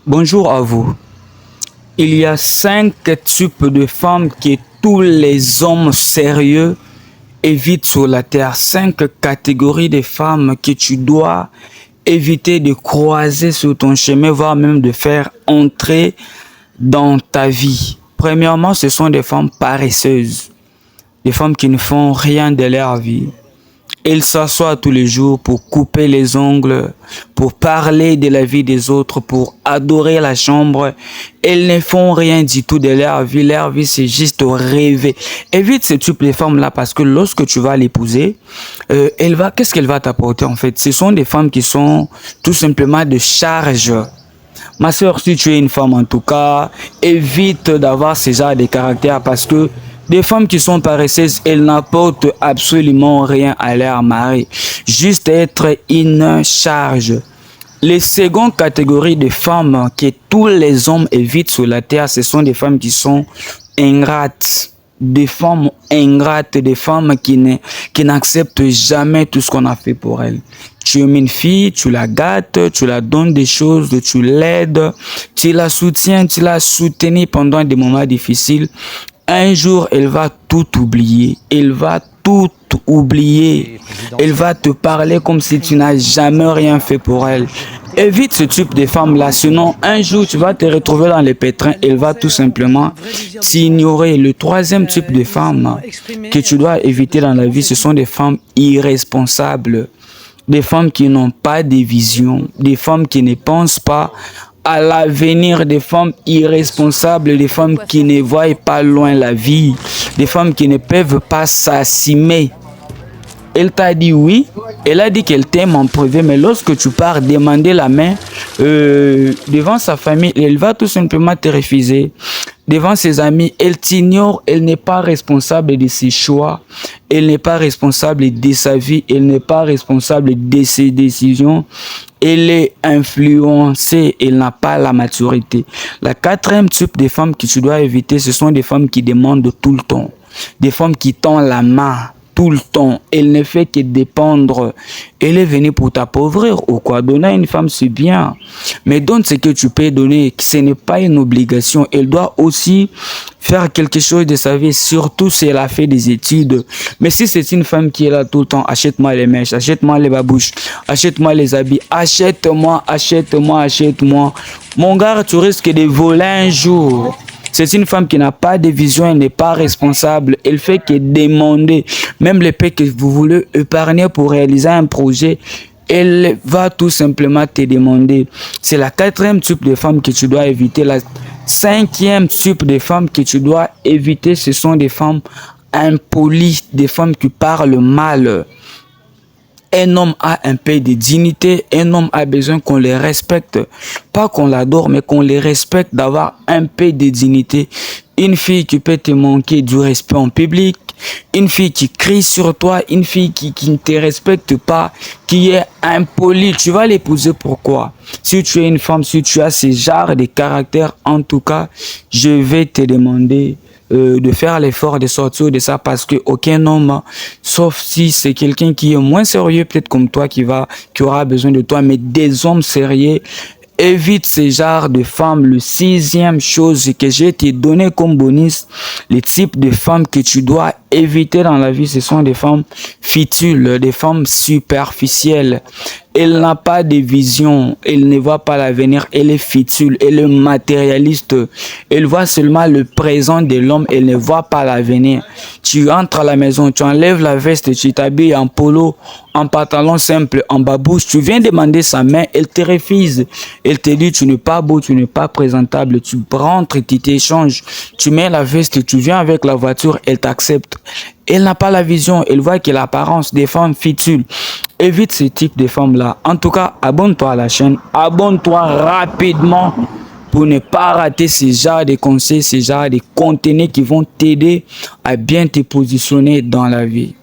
Bonjour à vous. Il y a 5 types de femmes que tous les hommes sérieux évitent sur la terre. 5 catégories de femmes que tu dois éviter de croiser sur ton chemin, voire même de faire entrer dans ta vie. Premièrement, ce sont des femmes paresseuses, des femmes qui ne font rien de leur vie. Elles s'assoient tous les jours pour couper les ongles, pour parler de la vie des autres, pour adorer la chambre. Elles ne font rien du tout de leur vie. Leur vie, c'est juste rêver. Évite ce type de femmes-là parce que lorsque tu vas l'épouser, qu'est-ce qu'elle va t'apporter en fait? Ce sont des femmes qui sont tout simplement de charge. Ma soeur, si tu es une femme en tout cas, évite d'avoir ce genre de caractère parce que des femmes qui sont paresseuses, elles n'apportent absolument rien à leur mari. Juste être une charge. Les secondes catégories de femmes que tous les hommes évitent sur la terre, ce sont des femmes qui sont ingrates. Des femmes ingrates, des femmes qui n'acceptent jamais tout ce qu'on a fait pour elles. Tu aimes une fille, tu la gâtes, tu la donnes des choses, tu l'aides, tu la soutiens, tu la soutenir pendant des moments difficiles. Un jour, elle va tout oublier. Elle va tout oublier. Elle va te parler comme si tu n'as jamais rien fait pour elle. Évite ce type de femme-là, sinon un jour tu vas te retrouver dans les pétrins. Elle va tout simplement t'ignorer. Le troisième type de femme que tu dois éviter dans la vie, ce sont des femmes irresponsables. Des femmes qui n'ont pas de vision, des femmes qui ne pensent pas à l'avenir, des femmes irresponsables, des femmes qui ne voient pas loin la vie, des femmes qui ne peuvent pas s'assumer. Elle t'a dit oui, elle a dit qu'elle t'aime en privé, mais lorsque tu pars demander la main devant sa famille, elle va tout simplement te refuser. Devant ses amis, elle t'ignore, elle n'est pas responsable de ses choix, elle n'est pas responsable de sa vie, elle n'est pas responsable de ses décisions. Elle est influencée, elle n'a pas la maturité. La quatrième type de femmes que tu dois éviter, ce sont des femmes qui demandent tout le temps, des femmes qui tendent la main tout le temps. Elle ne fait que dépendre. Elle est venue pour t'appauvrir ou quoi. Donner à une femme, c'est bien. Mais donne ce que tu peux donner. Ce n'est pas une obligation. Elle doit aussi faire quelque chose de sa vie, surtout si elle a fait des études. Mais si c'est une femme qui est là tout le temps, achète-moi les mèches, achète-moi les babouches, achète-moi les habits, achète-moi, achète-moi, achète-moi. Mon gars, tu risques de voler un jour. C'est une femme qui n'a pas de vision, elle n'est pas responsable, elle fait que demander. Même les paix que vous voulez épargner pour réaliser un projet, elle va tout simplement te demander. C'est la quatrième type de femme que tu dois éviter. La cinquième type de femme que tu dois éviter, ce sont des femmes impolies, des femmes qui parlent mal. Un homme a un peu de dignité, un homme a besoin qu'on les respecte. Pas qu'on l'adore, mais qu'on les respecte, d'avoir un peu de dignité. Une fille qui peut te manquer du respect en public, une fille qui crie sur toi, une fille qui ne te respecte pas, qui est impolie, tu vas l'épouser pourquoi? Si tu es une femme, si tu as ce genre de caractère, en tout cas, je vais te demander de faire l'effort de sortir de ça parce que aucun homme, sauf si c'est quelqu'un qui est moins sérieux, peut-être comme toi, qui aura besoin de toi, mais des hommes sérieux, évite ce genre de femmes. Le sixième chose que j'ai te donné comme bonus, les types de femmes que tu dois éviter dans la vie, ce sont des femmes fitules, des femmes superficielles. Elle n'a pas de vision, elle ne voit pas l'avenir, elle est fitule, elle est matérialiste. Elle voit seulement le présent de l'homme, elle ne voit pas l'avenir. Tu entres à la maison, tu enlèves la veste, tu t'habilles en polo, en pantalon simple, en babouche, tu viens demander sa main, elle te refuse. Elle te dit tu n'es pas beau, tu n'es pas présentable, tu rentres, tu t'échanges, tu mets la veste, tu viens avec la voiture, elle t'accepte. Elle n'a pas la vision, elle voit que l'apparence des femmes fitules. Évite ce type de femmes-là. En tout cas, abonne-toi à la chaîne, abonne-toi rapidement pour ne pas rater ce genre de conseils, ce genre de contenus qui vont t'aider à bien te positionner dans la vie.